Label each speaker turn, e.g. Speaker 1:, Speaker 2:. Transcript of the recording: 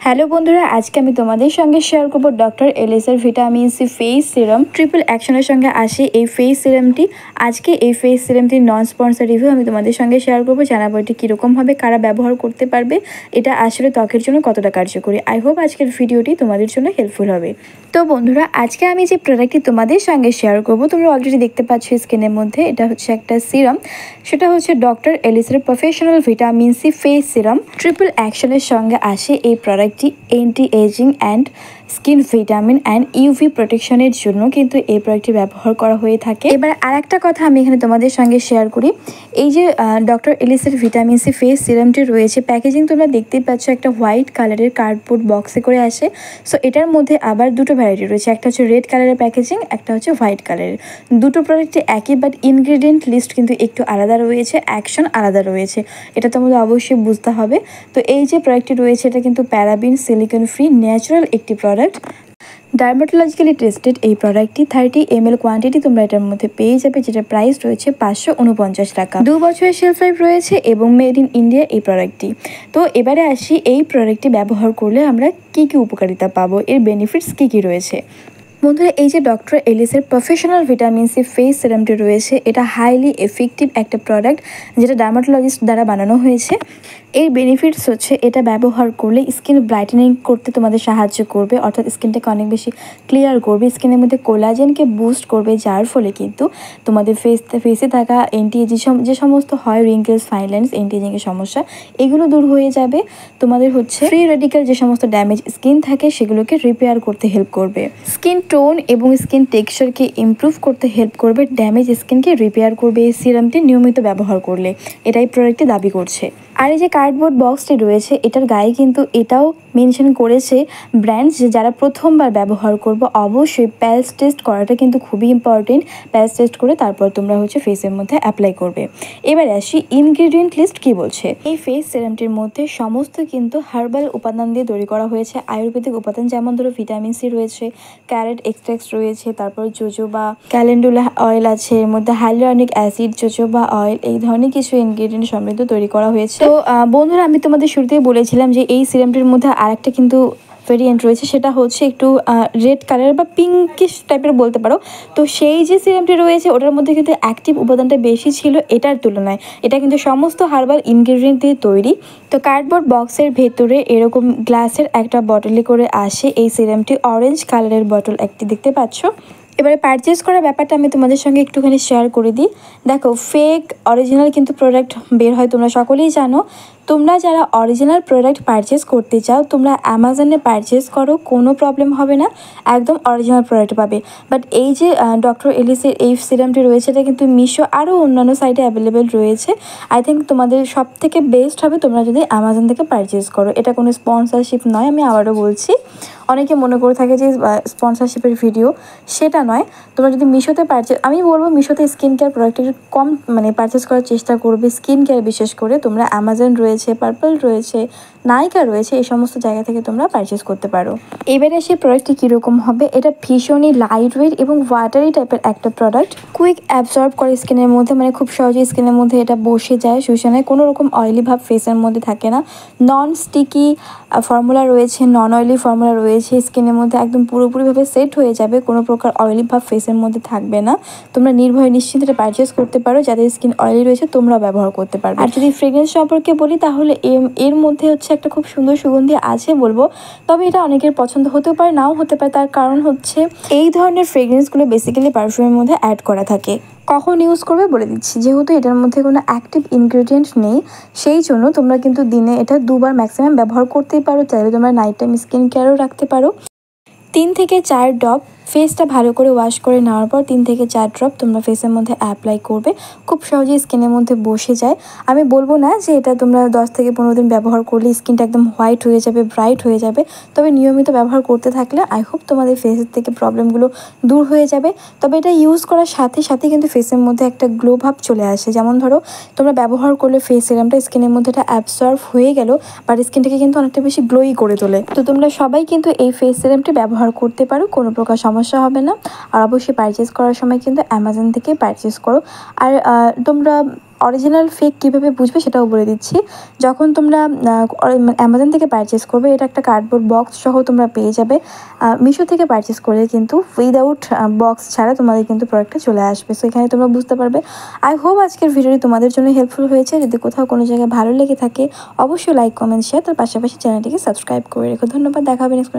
Speaker 1: Hello বন্ধুরা, আজকে আমি তোমাদের সঙ্গে শেয়ার করব ডক্টর এলিসের vitamin C face serum triple অ্যাকশনের সঙ্গে আসে এই ফেস সিরামটি। আজকে এই ফেস সিরামটির নন স্পন্সর রিভিউ আমি তোমাদের সঙ্গে শেয়ার করবো। জানাবো এটি কীরকমভাবে কারা ব্যবহার করতে পারবে, এটা আসলে ত্বকের জন্য কতটা কার্যকরী। আই হোপ আজকের ভিডিওটি তোমাদের জন্য হেল্পফুল হবে। তো বন্ধুরা, আজকে আমি যে প্রোডাক্টটি তোমাদের সঙ্গে শেয়ার করবো, তোমরা অলরেডি দেখতে পাচ্ছ স্কিনের মধ্যে, এটা হচ্ছে একটা সিরাম। সেটা হচ্ছে ডক্টর এলিসের professional vitamin C face serum triple অ্যাকশনের সঙ্গে আসে এই product anti ageing and skin vitamin and UV প্রোটেকশনের জন্য কিন্তু এই প্রোডাক্টটি ব্যবহার করা হয়ে থাকে। এবার আর একটা কথা আমি এখানে তোমাদের সঙ্গে শেয়ার করি। এই যে ডক্টর এলিসের ভিটামিন সি ফেস সিরামটি রয়েছে, প্যাকেজিং তোমরা দেখতেই পাচ্ছ, একটা হোয়াইট কালারের কার্ডবোর্ড বক্সে করে আসে। সো এটার মধ্যে আবার দুটো ভ্যারাইটি রয়েছে, একটা হচ্ছে রেড কালারের প্যাকেজিং, একটা হচ্ছে হোয়াইট কালারের। দুটো প্রোডাক্টে একই, বাট ইনগ্রেডিয়েন্ট লিস্ট কিন্তু একটু আলাদা রয়েছে, অ্যাকশন আলাদা রয়েছে, এটা তোমাদের অবশ্যই বুঝতে হবে। তো এই যে প্রোডাক্টটি রয়েছে, এটা কিন্তু প্যারাবিন সিলিকন ফ্রি ন্যাচারাল একটি প্রোডাক্ট। ডার্মাটোলজিক্যালি টেস্টেড এই প্রোডাক্টটি 30 ml কোয়ান্টিটি তোমরা এটার মধ্যে পেয়ে যাবে, যেটা প্রাইস রয়েছে 549 টাকা। 2 বছরের শেলফ লাইফ রয়েছে এবং মেড ইন ইন্ডিয়া এই প্রোডাক্টটি। তো এবারে আসি, এই প্রোডাক্টটি ব্যবহার করলে আমরা কি কি উপকারিতা পাবো, এর বেনিফিটস কি কি রয়েছে। বন্ধুরা, এই যে ডক্টর এলিসের প্রফেশনাল ভিটামিন সি ফেস সিরামটি রয়েছে, এটা হাইলি এফেক্টিভ একটা প্রোডাক্ট, যেটা ডার্মাটোলজিস্ট দ্বারা বানানো হয়েছে। এর বেনিফিটস হচ্ছে, এটা ব্যবহার করলে স্কিন ব্রাইটেনিং করতে তোমাদের সাহায্য করবে, অর্থাৎ স্কিনটাকে অনেক বেশি ক্লিয়ার করবে, স্কিনের মধ্যে কোলাজেনকে বুস্ট করবে, যার ফলে কিন্তু তোমাদের ফেসে থাকা অ্যান্টি যে সমস্ত হয় রিঙ্কেলস, ফাইন লাইন্স, অ্যান্টি এজিংয়ের সমস্যা, এগুলো দূর হয়ে যাবে। তোমাদের হচ্ছে ফ্রি রেডিক্যাল যে সমস্ত ড্যামেজ স্কিন থাকে সেগুলোকে রিপেয়ার করতে হেল্প করবে, স্কিন টোন এবং স্কিন টেক্সচারকে ইমপ্রুভ করতে হেল্প করবে, ড্যামেজ স্কিনকে রিপেয়ার করবে এই সিরামটি নিয়মিত ব্যবহার করলে, এটাই প্রোডাক্টটি দাবি করছে। আর এই যে কার্ডবোর্ড বক্সটি রয়েছে, এটার গায়ে কিন্তু এটাও মেনশন করেছে ব্র্যান্ডস, যে যারা প্রথমবার ব্যবহার করবো অবশ্যই প্যালস টেস্ট করাটা কিন্তু খুবই ইম্পর্টেন্ট। প্যালস টেস্ট করে তারপর তোমরা হচ্ছে ফেসের মধ্যে অ্যাপ্লাই করবে। এবার আসি ইনগ্রেডিয়েন্ট লিস্ট কি বলছে। এই ফেস সিরামটির মধ্যে সমস্ত কিন্তু হার্বাল উপাদান দিয়ে তৈরি করা হয়েছে, আয়ুর্বেদিক উপাদান, যেমন ধরো ভিটামিন সি রয়েছে, ক্যারেট এক্সট্রাক্ট রয়েছে, তারপর জোজোবা ক্যালেন্ডুলা অয়েল আছে, এর মধ্যে হাইলোরনিক অ্যাসিড, জোজোবা অয়েল, এই ধরনের কিছু ইনগ্রেডিয়েন্ট সমৃদ্ধ তৈরি করা হয়েছে। তো বন্ধুরা, আমি তোমাদের শুরুতেই বলেছিলাম যে এই সিরামটির মধ্যে আরেকটা কিন্তু ভেরিয়েন্ট রয়েছে, সেটা হচ্ছে একটু রেড কালার বা পিঙ্কিশ টাইপের বলতে পারো। তো সেই যে সিরামটি রয়েছে, ওটার মধ্যে কিন্তু অ্যাক্টিভ উপাদানটা বেশি ছিল এটার তুলনায়। এটা কিন্তু সমস্ত হার্বাল ইনগ্রেডিয়েন্ট দিয়ে তৈরি। তো কার্ডবোর্ড বক্সের ভেতরে এরকম গ্লাসের একটা বটলে করে আসে এই সিরামটি, অরেঞ্জ কালারের বটল একটি দেখতে পাচ্ছ। এবারে পারচেস করার ব্যাপারটা আমি তোমাদের সঙ্গে একটুখানি শেয়ার করে দিই। দেখো, ফেক অরিজিনাল কিন্তু প্রোডাক্ট বের হয়, তোমরা সকলেই জানো। তোমরা যারা অরিজিনাল প্রোডাক্ট পারচেস করতে চাও, তোমরা অ্যামাজনে পারচেস করো, কোনো প্রবলেম হবে না, একদম অরিজিনাল প্রোডাক্ট পাবে। বাট এই যে ডক্টর এলিসের এই সিরামটি রয়েছে, এটা কিন্তু মিশো আরও অন্যান্য সাইটে অ্যাভেলেবেল রয়েছে। আই থিঙ্ক তোমাদের সব থেকে বেস্ট হবে তোমরা যদি অ্যামাজন থেকে পারচেস করো। এটা কোনো স্পন্সরশিপ নয়, আমি আবারও বলছি। অনেকে মনে করে থাকে যে স্পন্সরশিপের ভিডিও, সেটা নয়। তোমরা যদি মিশোতে আমি বলবো মিশোতে স্কিন কেয়ার প্রোডাক্ট একটু কম পারচেস করার চেষ্টা করবে, স্কিন কেয়ার বিশেষ করে। তোমরা অ্যামাজন রয়েছে, পার্পল রয়েছে, নাইকা রয়েছে, এই সমস্ত জায়গা থেকে তোমরা পারচেস করতে পারো। এবারে সেই প্রোডাক্টটি কীরকম হবে, এটা ভীষণই লাইট ওয়েট এবং ওয়াটারি টাইপের একটা প্রোডাক্ট, কুইক অ্যাবজর্ব করে স্কিনের মধ্যে, খুব সহজেই স্কিনের মধ্যে এটা বসে যায়, শুষে নেয়, কোনো রকম অয়েলি ভাব ফেসের মধ্যে থাকে না। নন স্টিকি ফর্মুলা রয়েছে, নন অয়েলি ফর্মুলা রয়েছে, স্কিনের মধ্যে একদম পুরোপুরিভাবে সেট হয়ে যাবে, কোনো প্রকার অয়েলি ভাব ফেসের মধ্যে থাকবে না। তোমরা নির্ভয়ে নিশ্চিন্তে পারচেস করতে পারো, যাদের স্কিন অয়েলি রয়েছে তোমরাও ব্যবহার করতে পারো। আর যদি ফ্রেগ্রেন্স সম্পর্কে বলি, তাহলে এর মধ্যে হচ্ছে একটা খুব সুন্দর সুগন্ধি আছে বলবো, তবে এটা অনেকের পছন্দ হতেও পারে, নাও হতে পারে। তার কারণ হচ্ছে এই ধরনের ফ্রেগ্রেন্সগুলো বেসিক্যালি পারফিউমের মধ্যে অ্যাড করা থাকে। কখন ইউজ করবে বলে দিচ্ছি, যেহেতু এটার মধ্যে কোনো অ্যাক্টিভ ইনগ্রেডিয়েন্ট নেই, সেই জন্য তোমরা কিন্তু দিনে এটা 2 বার ম্যাক্সিমাম ব্যবহার করতেই পারো। চাইলে তোমরা নাইট টাইম স্কিন কেয়ারও রাখতে পারো। 3 থেকে 4 ড্রপ ফেসটা ভালো করে ওয়াশ করে নেওয়ার পর 3 থেকে 4 ড্রপ তোমরা ফেসের মধ্যে অ্যাপ্লাই করবে, খুব সহজেই স্কিনের মধ্যে বসে যায়। আমি বলবো না যে এটা তোমরা 10 থেকে 15 দিন ব্যবহার করলে স্কিনটা একদম হোয়াইট হয়ে যাবে, ব্রাইট হয়ে যাবে, তবে নিয়মিত ব্যবহার করতে থাকলে আই হোপ তোমাদের ফেসের থেকে প্রবলেমগুলো দূর হয়ে যাবে। তবে এটা ইউজ করার সাথে সাথে কিন্তু ফেসের মধ্যে একটা গ্লো ভাব চলে আসে। যেমন ধরো, তোমরা ব্যবহার করলে ফেস সিরামটা স্কিনের মধ্যে এটা অ্যাবসর্ব হয়ে গেল, বাট স্কিনটাকে কিন্তু অনেকটা বেশি গ্লোই করে তোলে। তো তোমরা সবাই কিন্তু এই ফেস সিরামটি ব্যবহার করতে পারো, কোনো প্রকার সমস্যা হবে না। আর অবশ্যই পারচেস করার সময় কিন্তু অ্যামাজন থেকে পারচেস করো। আর তোমরা অরিজিনাল ফেক কীভাবে বুঝবে সেটাও বলে দিচ্ছি। যখন তোমরা অ্যামাজন থেকে পারচেস করবে, এটা একটা কার্ডবোর্ড বক্স সহ তোমরা পেয়ে যাবে। মিশো থেকে পারচেস করলে কিন্তু উইদাউট বক্স ছাড়া তোমাদের কিন্তু প্রোডাক্টটা চলে আসবে। সো এখানে তোমরা বুঝতে পারবে। আই হোপ আজকের ভিডিওটি তোমাদের জন্য হেল্পফুল হয়েছে। যদি কোথাও কোনো জায়গায় ভালো লেগে থাকে অবশ্যই লাইক, কমেন্ট, শেয়ার, তার পাশাপাশি চ্যানেলটিকে সাবস্ক্রাইব করে রেখো। ধন্যবাদ, দেখা হবে নেক্সট